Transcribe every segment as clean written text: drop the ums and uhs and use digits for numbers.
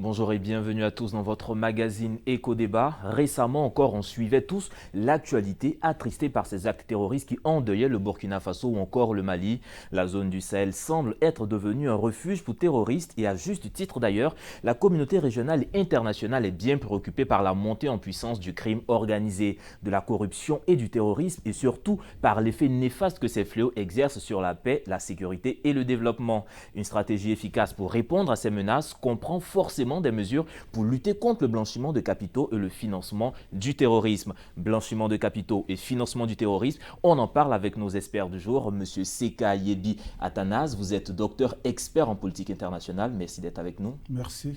Bonjour et bienvenue à tous dans votre magazine Éco-Débat. Récemment encore, on suivait tous l'actualité attristée par ces actes terroristes qui endeuillaient le Burkina Faso ou encore le Mali. La zone du Sahel semble être devenue un refuge pour terroristes et à juste titre d'ailleurs, la communauté régionale et internationale est bien préoccupée par la montée en puissance du crime organisé, de la corruption et du terrorisme et surtout par l'effet néfaste que ces fléaux exercent sur la paix, la sécurité et le développement. Une stratégie efficace pour répondre à ces menaces comprend forcément des mesures pour lutter contre le blanchiment de capitaux et le financement du terrorisme. Blanchiment de capitaux et financement du terrorisme, on en parle avec nos experts du jour. Monsieur Seka Yebi Athanase, vous êtes docteur expert en politique internationale. Merci d'être avec nous. Merci.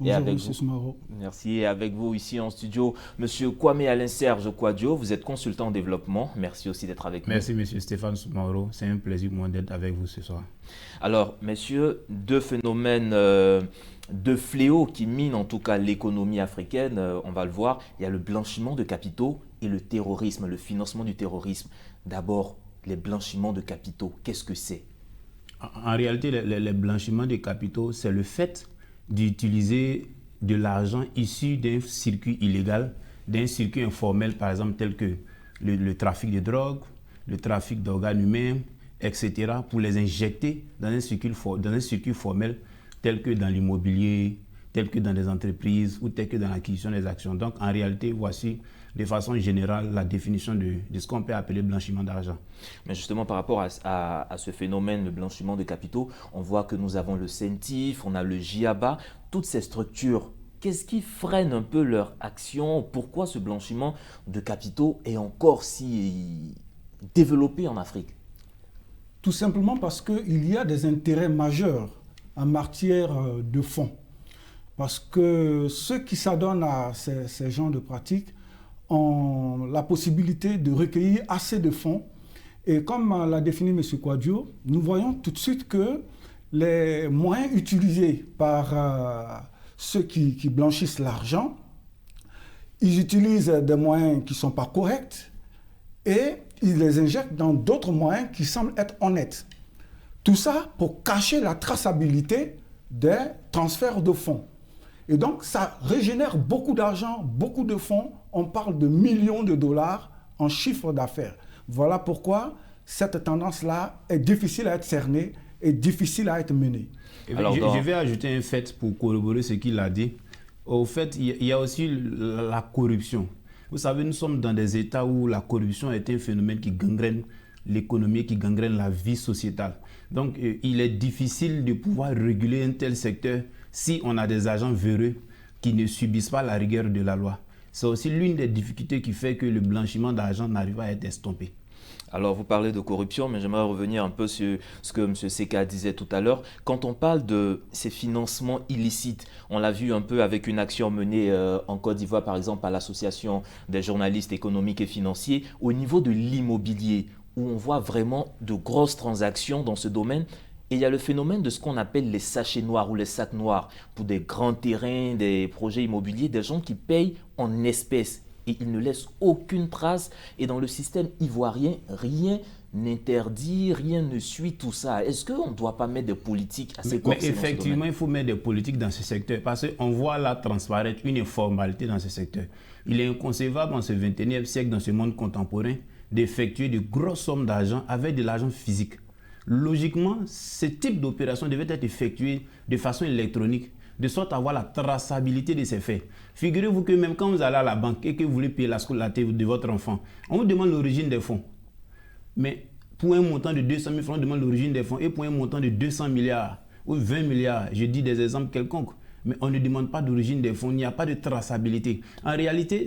Et Bonjour, avec monsieur vous, Smaro. merci. Et avec vous ici en studio, Monsieur Kwame Alain Serge Kouadio, vous êtes consultant en développement. Merci aussi d'être avec nous. Merci, monsieur Stéphane Soumaro. C'est un plaisir pour moi d'être avec vous ce soir. Alors, messieurs, deux phénomènes de fléaux qui minent en tout cas l'économie africaine, on va le voir. Il y a le blanchiment de capitaux et le terrorisme, le financement du terrorisme. D'abord, les blanchiments de capitaux, qu'est-ce que c'est? En réalité, le blanchiment de capitaux, c'est le fait d'utiliser de l'argent issu d'un circuit illégal, d'un circuit informel, par exemple, tel que le trafic de drogue, le trafic d'organes humains, etc., pour les injecter dans un circuit formel, tel que dans l'immobilier, tel que dans des entreprises ou tel que dans l'acquisition des actions. Donc, en réalité, voici de façon générale la définition de ce qu'on peut appeler blanchiment d'argent. Mais justement, par rapport à ce phénomène, le blanchiment de capitaux, on voit que nous avons le CENTIF, on a le JIABA, toutes ces structures. Qu'est-ce qui freine un peu leur action? Pourquoi ce blanchiment de capitaux est encore si développé en Afrique? Tout simplement parce qu'il y a des intérêts majeurs en matière de fonds. Parce que ceux qui s'adonnent à ces genres de pratiques ont la possibilité de recueillir assez de fonds. Et comme l'a défini M. Kouadio, nous voyons tout de suite que les moyens utilisés par ceux qui blanchissent l'argent, ils utilisent des moyens qui ne sont pas corrects et ils les injectent dans d'autres moyens qui semblent être honnêtes. Tout ça pour cacher la traçabilité des transferts de fonds. Et donc, ça régénère beaucoup d'argent, beaucoup de fonds. On parle de millions de dollars en chiffre d'affaires. Voilà pourquoi cette tendance-là est difficile à être cernée et difficile à être menée. Alors, je vais ajouter un fait pour corroborer ce qu'il a dit. Au fait, il y a aussi la corruption. Vous savez, nous sommes dans des États où la corruption est un phénomène qui gangrène l'économie, qui gangrène la vie sociétale. Donc, il est difficile de pouvoir réguler un tel secteur si on a des agents véreux qui ne subissent pas la rigueur de la loi. C'est aussi l'une des difficultés qui fait que le blanchiment d'argent n'arrive pas à être estompé. Alors, vous parlez de corruption, mais j'aimerais revenir un peu sur ce que M. Seka disait tout à l'heure. Quand on parle de ces financements illicites, on l'a vu un peu avec une action menée en Côte d'Ivoire, par exemple, à l'Association des journalistes économiques et financiers, au niveau de l'immobilier, où on voit vraiment de grosses transactions dans ce domaine. Et il y a le phénomène de ce qu'on appelle les sachets noirs ou les sacs noirs pour des grands terrains, des projets immobiliers, des gens qui payent en espèces et ils ne laissent aucune trace. Et dans le système ivoirien, rien n'interdit, rien ne suit tout ça. Est-ce qu'on ne doit pas mettre des politiques assez corsées? Mais effectivement, il faut mettre des politiques dans ce secteur parce qu'on voit là transparaître une informalité dans ce secteur. Il est inconcevable en ce 21e siècle, dans ce monde contemporain, d'effectuer de grosses sommes d'argent avec de l'argent physique. Logiquement, ce type d'opération devait être effectué de façon électronique, de sorte à avoir la traçabilité de ces faits. Figurez-vous que même quand vous allez à la banque et que vous voulez payer la scolarité de votre enfant, on vous demande l'origine des fonds. Mais pour un montant de 200 000 francs, on demande l'origine des fonds. Et pour un montant de 200 milliards ou 20 milliards, je dis des exemples quelconques, mais on ne demande pas d'origine des fonds, il n'y a pas de traçabilité. En réalité,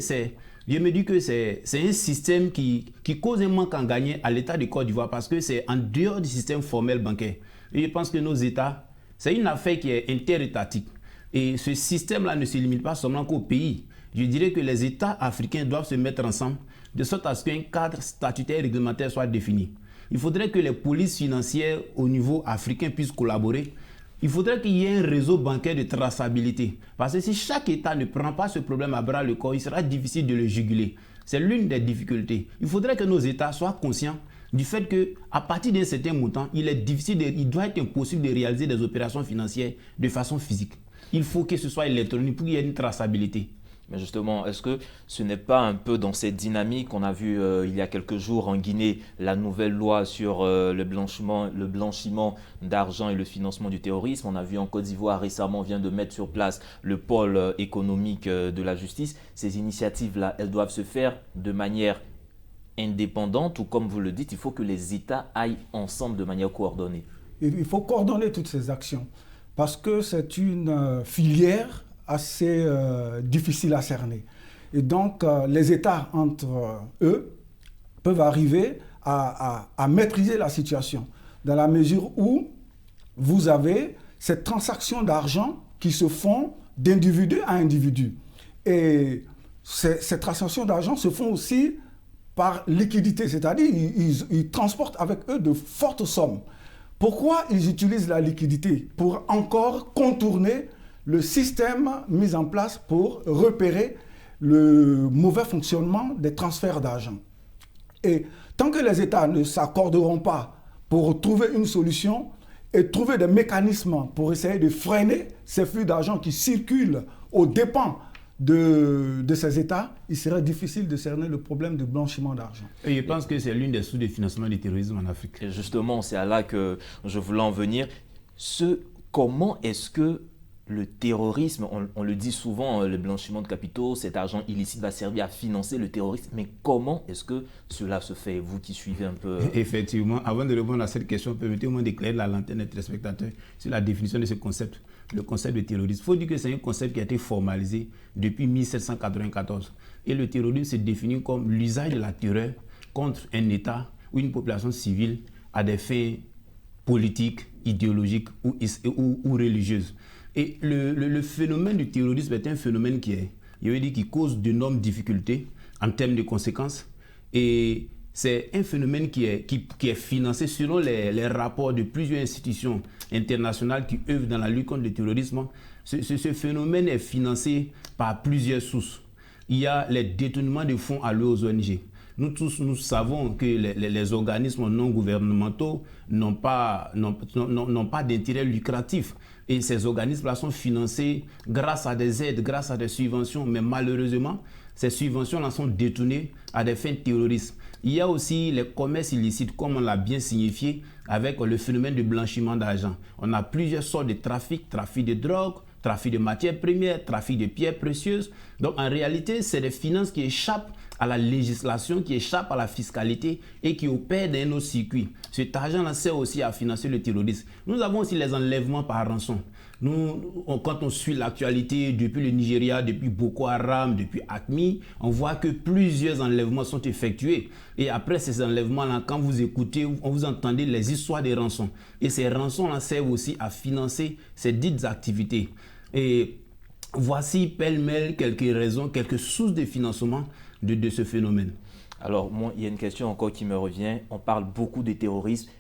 je me dis que c'est un système qui cause un manque à gagner à l'État de Côte d'Ivoire parce que c'est en dehors du système formel bancaire. Et je pense que nos États, c'est une affaire qui est interétatique. Et ce système-là ne se limite pas seulement qu'au pays. Je dirais que les États africains doivent se mettre ensemble de sorte à ce qu'un cadre statutaire et réglementaire soit défini. Il faudrait que les polices financières au niveau africain puissent collaborer. Il faudrait qu'il y ait un réseau bancaire de traçabilité. Parce que si chaque État ne prend pas ce problème à bras le corps, il sera difficile de le juguler. C'est l'une des difficultés. Il faudrait que nos États soient conscients du fait qu'à partir d'un certain montant, il doit être impossible de réaliser des opérations financières de façon physique. Il faut que ce soit électronique pour qu'il y ait une traçabilité. Mais justement, est-ce que ce n'est pas un peu dans cette dynamique qu'on a vu il y a quelques jours en Guinée, la nouvelle loi sur le blanchiment d'argent et le financement du terrorisme? On a vu en Côte d'Ivoire récemment, on vient de mettre sur place le pôle économique de la justice. Ces initiatives-là, elles doivent se faire de manière indépendante ou comme vous le dites, il faut que les États aillent ensemble de manière coordonnée. Il faut coordonner toutes ces actions parce que c'est une filière assez difficile à cerner. Et donc, les États entre eux peuvent arriver à maîtriser la situation dans la mesure où vous avez ces transactions d'argent qui se font d'individu à individu. Et ces transactions d'argent se font aussi par liquidité, c'est-à-dire ils transportent avec eux de fortes sommes. Pourquoi ils utilisent la liquidité? Pour encore contourner le système mis en place pour repérer le mauvais fonctionnement des transferts d'argent. Et tant que les États ne s'accorderont pas pour trouver une solution et trouver des mécanismes pour essayer de freiner ces flux d'argent qui circulent aux dépens de ces États, il serait difficile de cerner le problème de blanchiment d'argent. Et je pense que c'est l'une des sources de financement du terrorisme en Afrique. Et justement, c'est à là que je voulais en venir. Comment est-ce que le terrorisme, on le dit souvent, le blanchiment de capitaux, cet argent illicite va servir à financer le terrorisme, mais comment est-ce que cela se fait, vous qui suivez un peu Effectivement, avant de répondre à cette question, permettez-moi d'éclairer la lanterne des téléspectateurs sur la définition de ce concept, le concept de terrorisme. Il faut dire que c'est un concept qui a été formalisé depuis 1794. Et le terrorisme se définit comme l'usage de la terreur contre un État ou une population civile à des fins politiques, idéologiques ou religieuses. Et le phénomène du terrorisme est un phénomène qui cause d'énormes difficultés en termes de conséquences. Et c'est un phénomène qui est financé selon les rapports de plusieurs institutions internationales qui œuvrent dans la lutte contre le terrorisme. Ce phénomène est financé par plusieurs sources. Il y a les détournements de fonds alloués aux ONG. Nous tous, nous savons que les organismes non gouvernementaux n'ont pas d'intérêt lucratif. Et ces organismes-là sont financés grâce à des aides, grâce à des subventions. Mais malheureusement, ces subventions-là sont détournées à des fins terroristes. Il y a aussi les commerces illicites, comme on l'a bien signifié, avec le phénomène de blanchiment d'argent. On a plusieurs sortes de trafic de drogue, trafic de matières premières, trafic de pierres précieuses. Donc en réalité, c'est des finances qui échappent à la législation, qui échappent à la fiscalité et qui opèrent dans nos circuits. Cet argent-là sert aussi à financer le terrorisme. Nous avons aussi les enlèvements par rançon. Quand on suit l'actualité depuis le Nigeria, depuis Boko Haram, depuis AQMI, on voit que plusieurs enlèvements sont effectués. Et après ces enlèvements-là, quand vous écoutez, vous entendez les histoires des rançons. Et ces rançons-là servent aussi à financer ces dites activités. Et voici pêle-mêle quelques raisons, quelques sources de financement de ce phénomène. Alors, moi, il y a une question encore qui me revient. On parle beaucoup de terrorisme,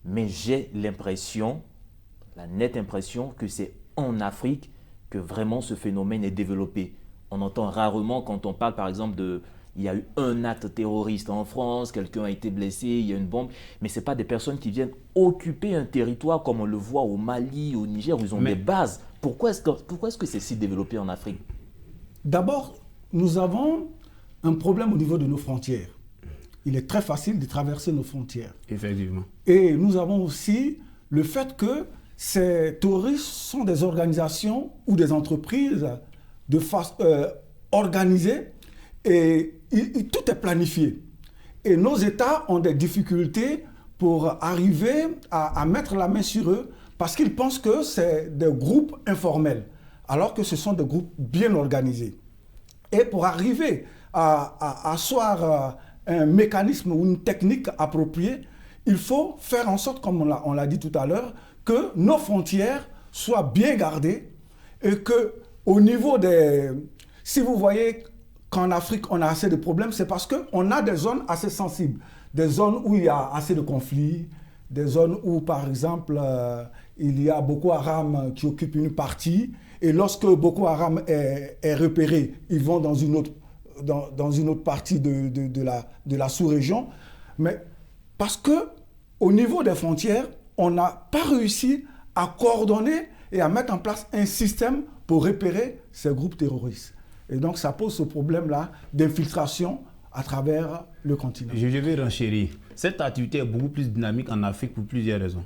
mais j'ai l'impression, la nette impression, que c'est en Afrique que vraiment ce phénomène est développé. On entend rarement quand on parle, par exemple, il y a eu un acte terroriste en France, quelqu'un a été blessé, il y a une bombe, mais ce n'est pas des personnes qui viennent occuper un territoire comme on le voit au Mali, au Niger, où ils ont des bases. Pourquoi est-ce que c'est si développé en Afrique? D'abord, nous avons un problème au niveau de nos frontières. Il est très facile de traverser nos frontières. Effectivement. Et nous avons aussi le fait que ces terroristes sont des organisations ou des entreprises organisées et tout est planifié. Et nos États ont des difficultés pour arriver à mettre la main sur eux parce qu'ils pensent que c'est des groupes informels, alors que ce sont des groupes bien organisés. Et pour arriver à asseoir un mécanisme ou une technique appropriée, il faut faire en sorte, comme on l'a dit tout à l'heure, que nos frontières soient bien gardées et qu'au niveau des... Si vous voyez qu'en Afrique, on a assez de problèmes, c'est parce qu'on a des zones assez sensibles, des zones où il y a assez de conflits, des zones où, par exemple, il y a Boko Haram qui occupe une partie, et lorsque Boko Haram est repéré, ils vont dans une autre partie de la sous-région. Mais parce qu'au niveau des frontières, on n'a pas réussi à coordonner et à mettre en place un système pour repérer ces groupes terroristes. Et donc ça pose ce problème-là d'infiltration à travers le continent. Je vais renchérir. Cette activité est beaucoup plus dynamique en Afrique pour plusieurs raisons.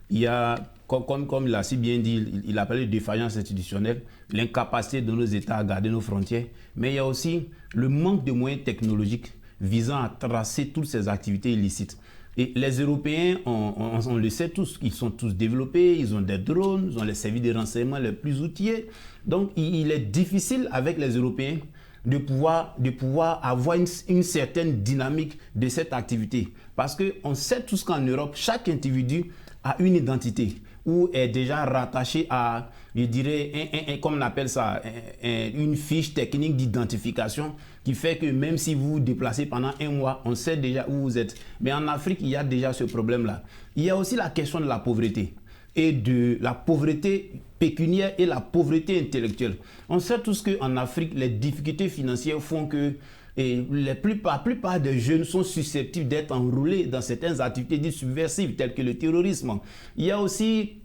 Il y a, comme il a si bien dit, il a parlé de défaillance institutionnelle, l'incapacité de nos États à garder nos frontières, mais il y a aussi le manque de moyens technologiques visant à tracer toutes ces activités illicites. Et les Européens, on le sait tous, ils sont tous développés, ils ont des drones, ils ont les services de renseignement les plus outillés. Donc, il est difficile avec les Européens de pouvoir avoir une certaine dynamique de cette activité. Parce qu'on sait tous qu'en Europe, chaque individu a une identité ou est déjà rattaché à, je dirais, comme on appelle ça, une fiche technique d'identification qui fait que même si vous vous déplacez pendant un mois, on sait déjà où vous êtes. Mais en Afrique, il y a déjà ce problème-là. Il y a aussi la question de la pauvreté et de la pauvreté pécuniaire et la pauvreté intellectuelle. On sait tous qu'en Afrique, les difficultés financières font que la plupart des jeunes sont susceptibles d'être enrôlés dans certaines activités dites subversives, telles que le terrorisme. Il y a aussi,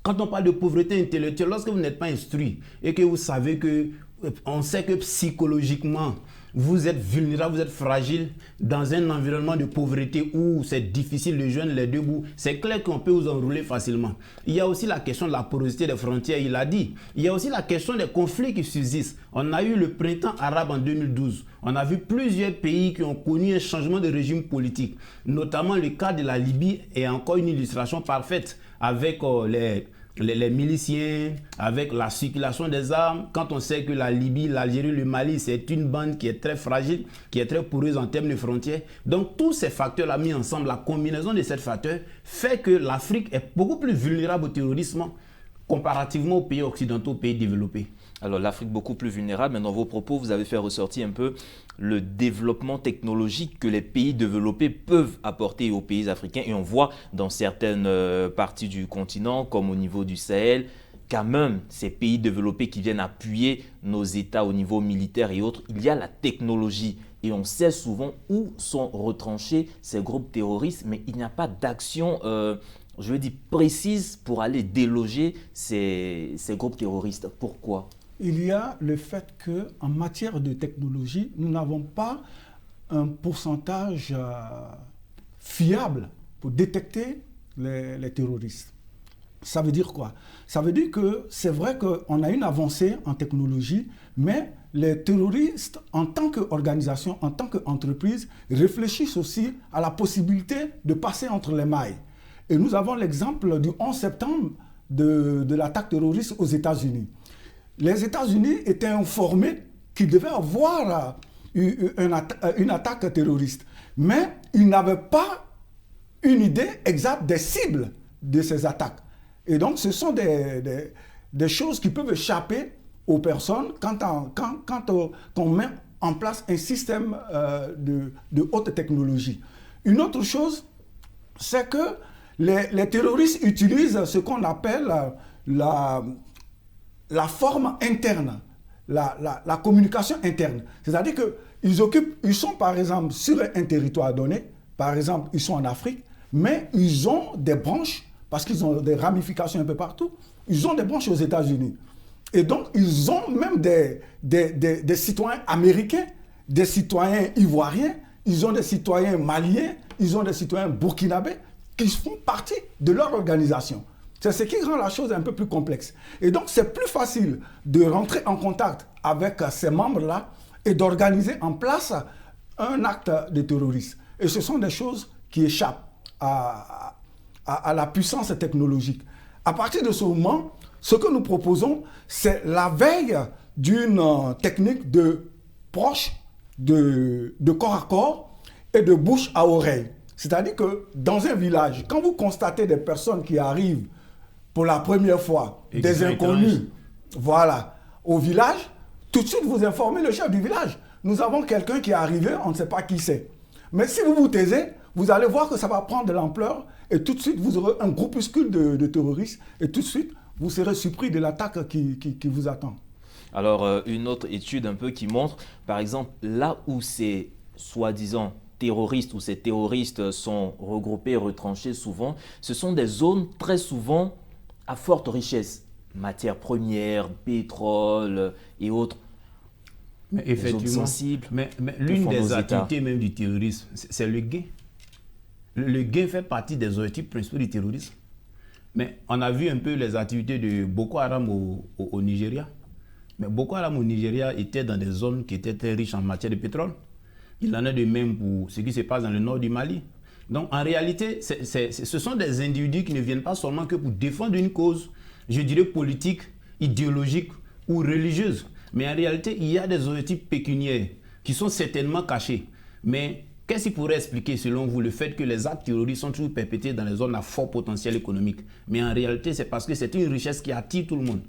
quand on parle de pauvreté intellectuelle, lorsque vous n'êtes pas instruit et que vous savez que, on sait que psychologiquement, vous êtes vulnérable, vous êtes fragile dans un environnement de pauvreté où c'est difficile de joindre les deux bouts. C'est clair qu'on peut vous enrouler facilement. Il y a aussi la question de la porosité des frontières, il a dit. Il y a aussi la question des conflits qui subsistent. On a eu le printemps arabe en 2012. On a vu plusieurs pays qui ont connu un changement de régime politique. Notamment le cas de la Libye est encore une illustration parfaite avec les miliciens, avec la circulation des armes. Quand on sait que la Libye, l'Algérie, le Mali, c'est une bande qui est très fragile, qui est très poreuse en termes de frontières. Donc tous ces facteurs-là mis ensemble, la combinaison de ces facteurs fait que l'Afrique est beaucoup plus vulnérable au terrorisme comparativement aux pays occidentaux, aux pays développés. Alors l'Afrique beaucoup plus vulnérable, mais dans vos propos, vous avez fait ressortir un peu le développement technologique que les pays développés peuvent apporter aux pays africains. Et on voit dans certaines parties du continent, comme au niveau du Sahel, quand même ces pays développés qui viennent appuyer nos États au niveau militaire et autres, il y a la technologie. Et on sait souvent où sont retranchés ces groupes terroristes, mais il n'y a pas d'action je veux dire, précise pour aller déloger ces groupes terroristes. Pourquoi ? Il y a le fait qu'en matière de technologie, nous n'avons pas un pourcentage fiable pour détecter les terroristes. Ça veut dire quoi? Ça veut dire que c'est vrai qu'on a une avancée en technologie, mais les terroristes, en tant qu'organisation, en tant qu'entreprise, réfléchissent aussi à la possibilité de passer entre les mailles. Et nous avons l'exemple du 11 septembre de l'attaque terroriste aux États-Unis. Les États-Unis étaient informés qu'ils devaient avoir une attaque terroriste, mais ils n'avaient pas une idée exacte des cibles de ces attaques. Et donc, ce sont des choses qui peuvent échapper aux personnes quand on met en place un système de haute technologie. Une autre chose, c'est que les terroristes utilisent ce qu'on appelle la forme interne, la communication interne. C'est-à-dire qu'ils sont par exemple sur un territoire donné, par exemple ils sont en Afrique, mais ils ont des branches, parce qu'ils ont des ramifications un peu partout, ils ont des branches aux États-Unis. Et donc ils ont même des citoyens américains, des citoyens ivoiriens, ils ont des citoyens maliens, ils ont des citoyens burkinabés, qui font partie de leur organisation. C'est ce qui rend la chose un peu plus complexe. Et donc, c'est plus facile de rentrer en contact avec ces membres-là et d'organiser en place un acte de terrorisme. Et ce sont des choses qui échappent à la puissance technologique. À partir de ce moment, ce que nous proposons, c'est la veille d'une technique de proche, de corps à corps et de bouche à oreille. C'est-à-dire que dans un village, quand vous constatez des personnes qui arrivent pour la première fois, des inconnus, voilà, au village, tout de suite vous informez le chef du village. Nous avons quelqu'un qui est arrivé, on ne sait pas qui c'est. Mais si vous vous taisez, vous allez voir que ça va prendre de l'ampleur et tout de suite vous aurez un groupuscule de terroristes et tout de suite vous serez surpris de l'attaque qui vous attend. Alors une autre étude un peu qui montre, par exemple, là où c'est soi-disant terroristes, où ces terroristes sont regroupés, retranchés souvent, ce sont des zones très souvent à forte richesse. matières premières, pétrole et autres. Mais effectivement, mais l'une des activités même du terrorisme, c'est le gain. Le gain fait partie des objectifs principaux du terrorisme. Mais on a vu un peu les activités de Boko Haram au Nigeria. Mais Boko Haram au Nigeria était dans des zones qui étaient très riches en matière de pétrole. Il en est de même pour ce qui se passe dans le nord du Mali. Donc en réalité, ce sont des individus qui ne viennent pas seulement que pour défendre une cause, je dirais politique, idéologique ou religieuse. Mais en réalité, il y a des objectifs pécuniaires qui sont certainement cachés. Mais qu'est-ce qui pourrait expliquer, selon vous, le fait que les actes terroristes sont toujours perpétrés dans les zones à fort potentiel économique? Mais en réalité, c'est parce que c'est une richesse qui attire tout le monde.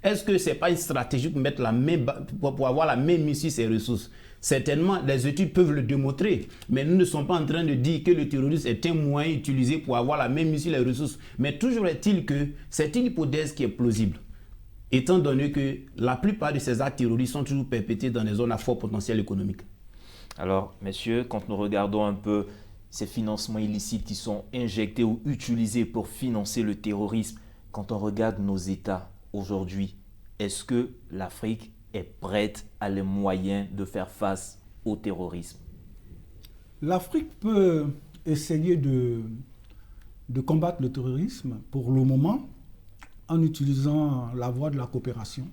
Est-ce que ce n'est pas une stratégie pour, mettre la main, pour avoir la main mise sur ces ressources? Certainement, les études peuvent le démontrer, mais nous ne sommes pas en train de dire que le terrorisme est un moyen utilisé pour avoir la main mise sur les ressources. Mais toujours est-il que c'est une hypothèse qui est plausible, étant donné que la plupart de ces actes terroristes sont toujours perpétrés dans des zones à fort potentiel économique. Alors, messieurs, quand nous regardons un peu ces financements illicites qui sont injectés ou utilisés pour financer le terrorisme, quand on regarde nos États aujourd'hui, est-ce que l'Afrique est prête à les moyens de faire face au terrorisme? L'Afrique peut essayer de combattre le terrorisme pour le moment en utilisant la voie de la coopération,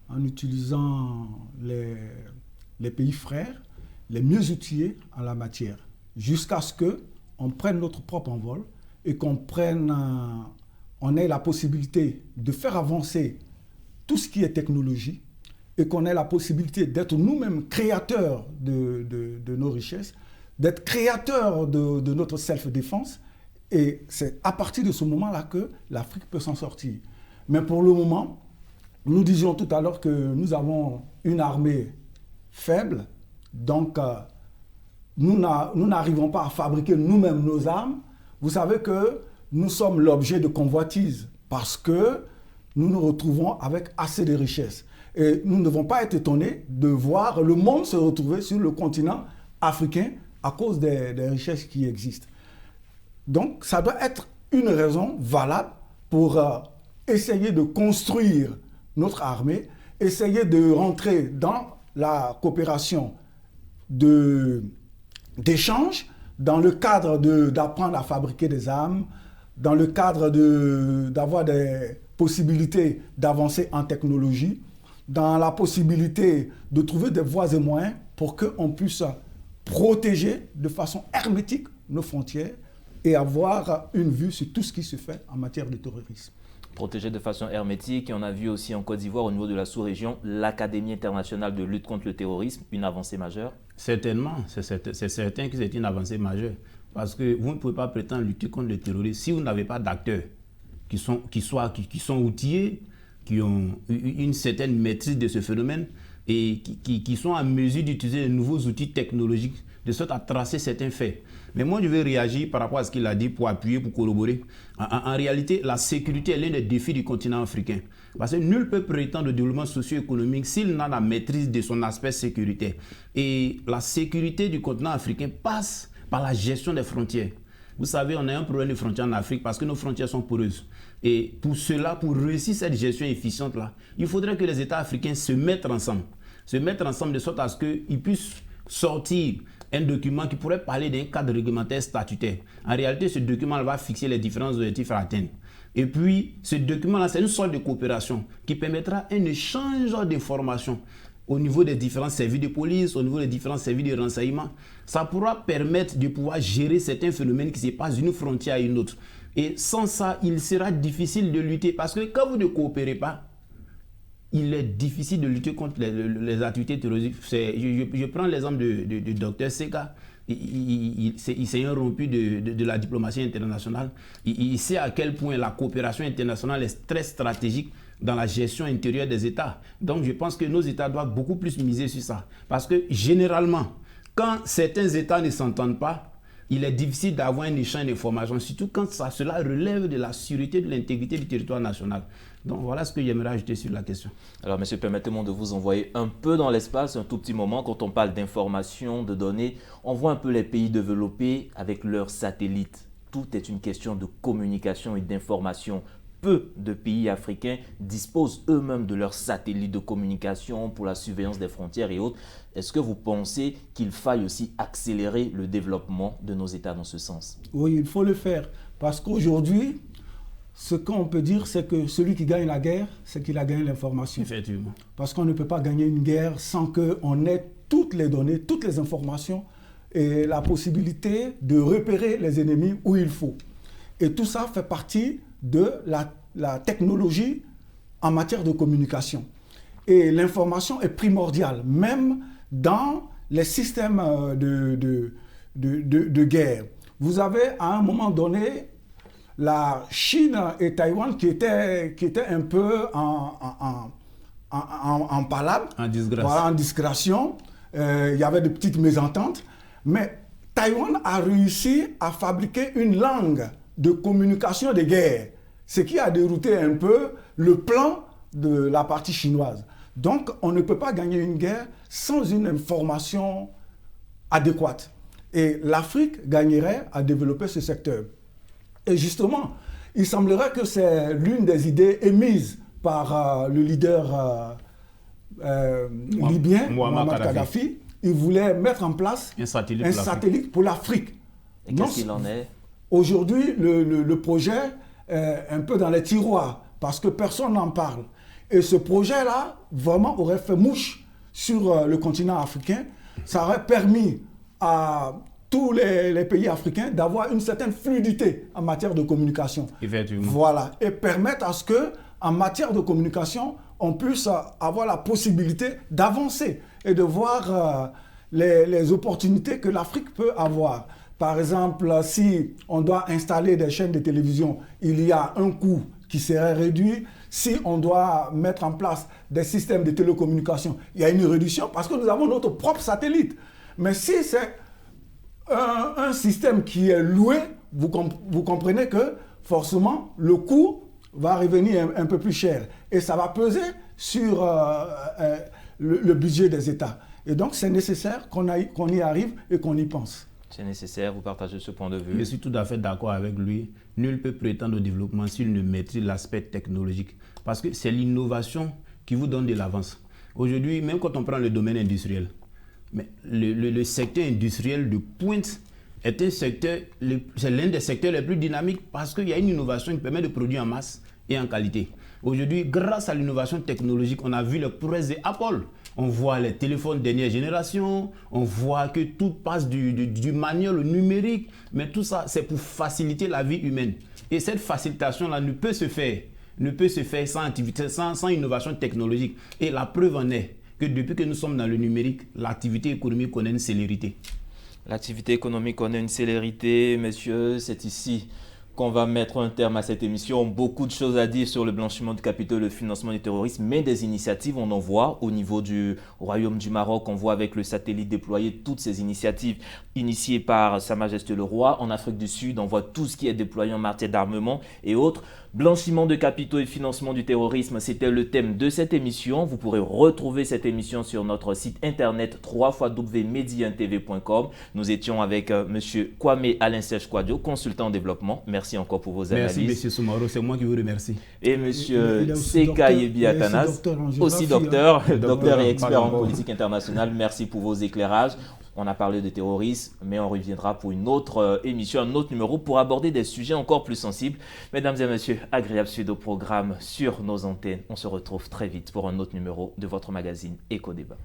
en utilisant les pays frères les mieux outillés en la matière, jusqu'à ce qu'on prenne notre propre envol et qu'on ait la possibilité de faire avancer tout ce qui est technologie et qu'on ait la possibilité d'être nous-mêmes créateurs de nos richesses, d'être créateurs de notre self-défense. Et c'est à partir de ce moment-là que l'Afrique peut s'en sortir. Mais pour le moment, nous disions tout à l'heure que nous avons une armée faible, donc nous n'arrivons pas à fabriquer nous-mêmes nos armes. Vous savez que nous sommes l'objet de convoitises parce que nous nous retrouvons avec assez de richesses. Et nous ne devons pas être étonnés de voir le monde se retrouver sur le continent africain à cause des richesses qui existent. Donc, ça doit être une raison valable pour essayer de construire notre armée, essayer de rentrer dans la coopération d'échange, dans le cadre d'apprendre à fabriquer des armes, dans le cadre d'avoir des possibilités d'avancer en technologie, dans la possibilité de trouver des voies et moyens pour qu'on puisse protéger de façon hermétique nos frontières et avoir une vue sur tout ce qui se fait en matière de terrorisme. Protéger de façon hermétique, et on a vu aussi en Côte d'Ivoire, au niveau de la sous-région, l'Académie internationale de lutte contre le terrorisme, une avancée majeure. Certainement, c'est certain que c'est une avancée majeure. Parce que vous ne pouvez pas prétendre lutter contre le terrorisme si vous n'avez pas d'acteurs qui sont outillés, qui ont une certaine maîtrise de ce phénomène et qui sont en mesure d'utiliser de nouveaux outils technologiques de sorte à tracer certains faits. Mais moi, je vais réagir par rapport à ce qu'il a dit pour appuyer, pour corroborer. En réalité, la sécurité est l'un des défis du continent africain. Parce que nul ne peut prétendre au développement socio-économique s'il n'a la maîtrise de son aspect sécuritaire. Et la sécurité du continent africain passe par la gestion des frontières. Vous savez, on a un problème de frontières en Afrique parce que nos frontières sont poreuses. Et pour cela, pour réussir cette gestion efficiente-là, il faudrait que les États africains se mettent ensemble. Se mettre ensemble de sorte à ce qu'ils puissent sortir un document qui pourrait parler d'un cadre réglementaire statutaire. En réalité, ce document va fixer les différents objectifs à atteindre. Et puis, ce document-là, c'est une sorte de coopération qui permettra un échange d'informations au niveau des différents services de police, au niveau des différents services de renseignement. Ça pourra permettre de pouvoir gérer certains phénomènes qui se passent d'une frontière à une autre. Et sans ça, il sera difficile de lutter. Parce que quand vous ne coopérez pas, il est difficile de lutter contre les activités terroristes. Je prends l'exemple du docteur Seka. Il s'est rompu de la diplomatie internationale. Il sait à quel point la coopération internationale est très stratégique dans la gestion intérieure des États. Donc je pense que nos États doivent beaucoup plus miser sur ça. Parce que généralement, quand certains États ne s'entendent pas, il est difficile d'avoir un échange d'informations, surtout quand cela relève de la sûreté, de l'intégrité du territoire national. Donc voilà ce que j'aimerais ajouter sur la question. Alors monsieur, permettez-moi de vous envoyer un peu dans l'espace, un tout petit moment. Quand on parle d'informations, de données, on voit un peu les pays développés avec leurs satellites. Tout est une question de communication et d'information. peu de pays africains disposent eux-mêmes de leurs satellites de communication pour la surveillance des frontières et autres. Est-ce que vous pensez qu'il faille aussi accélérer le développement de nos États dans ce sens? Oui, il faut le faire. Parce qu'aujourd'hui, ce qu'on peut dire, c'est que celui qui gagne la guerre, c'est qu'il a gagné l'information. Effectivement. Parce qu'on ne peut pas gagner une guerre sans qu'on ait toutes les données, toutes les informations et la possibilité de repérer les ennemis où il faut. Et tout ça fait partie de la technologie en matière de communication. Et l'information est primordiale, même dans les systèmes de guerre. Vous avez à un moment donné la Chine et Taïwan qui étaient un peu en palabre, En disgrâce. voilà, en discrétion. Il y avait de petites mésententes. Mais Taïwan a réussi à fabriquer une langue de communication de guerre, ce qui a dérouté un peu le plan de la partie chinoise. Donc, on ne peut pas gagner une guerre sans une information adéquate. Et l'Afrique gagnerait à développer ce secteur. Et justement, il semblerait que c'est l'une des idées émises par le leader libyen, Mohamed Kadhafi. Il voulait mettre en place un satellite pour l'Afrique. Et qu'est-ce qu'il en est? Aujourd'hui, le projet est un peu dans les tiroirs parce que personne n'en parle. Et ce projet-là, vraiment, aurait fait mouche sur le continent africain. Ça aurait permis à tous les pays africains d'avoir une certaine fluidité en matière de communication. Effectivement. Voilà. Et permettre à ce que, en matière de communication, on puisse avoir la possibilité d'avancer et de voir les opportunités que l'Afrique peut avoir. Par exemple, si on doit installer des chaînes de télévision, il y a un coût qui serait réduit. Si on doit mettre en place des systèmes de télécommunication, il y a une réduction parce que nous avons notre propre satellite. Mais si c'est un système qui est loué, vous comprenez que forcément le coût va revenir un peu plus cher et ça va peser sur le budget des États. Et donc c'est nécessaire qu'on y arrive et qu'on y pense. C'est nécessaire, vous partagez ce point de vue? Je suis tout à fait d'accord avec lui. Nul ne peut prétendre au développement s'il ne maîtrise l'aspect technologique. Parce que c'est l'innovation qui vous donne de l'avance. Aujourd'hui, même quand on prend le domaine industriel, mais le secteur industriel de pointe est un secteur, c'est l'un des secteurs les plus dynamiques parce qu'il y a une innovation qui permet de produire en masse et en qualité. Aujourd'hui, grâce à l'innovation technologique, on a vu les prouesses d'Apple. On voit les téléphones dernière génération, on voit que tout passe du manuel au numérique, mais tout ça, c'est pour faciliter la vie humaine. Et cette facilitation-là ne peut se faire sans innovation technologique. Et la preuve en est que depuis que nous sommes dans le numérique, l'activité économique connaît une célérité. L'activité économique connaît une célérité, messieurs, c'est ici qu'on va mettre un terme à cette émission. Beaucoup de choses à dire sur le blanchiment de capitaux, le financement du terrorisme, mais des initiatives, on en voit au niveau du Royaume du Maroc. On voit avec le satellite déployé toutes ces initiatives initiées par Sa Majesté le Roi. En Afrique du Sud, on voit tout ce qui est déployé en matière d'armement et autres. Blanchiment de capitaux et financement du terrorisme, c'était le thème de cette émission. Vous pourrez retrouver cette émission sur notre site internet www.mediantv.com. Nous étions avec M. Kwame Alain-Serge Kouadio, consultant en développement. Merci encore pour vos analyses. Merci M. Soumaro, c'est moi qui vous remercie. Et M. Seka Yebi Atanas, aussi docteur et expert en politique internationale. Merci pour vos éclairages. On a parlé de terrorisme, mais on reviendra pour une autre émission, un autre numéro pour aborder des sujets encore plus sensibles. Mesdames et messieurs, agréable suite au programme sur nos antennes. On se retrouve très vite pour un autre numéro de votre magazine Éco-Débat.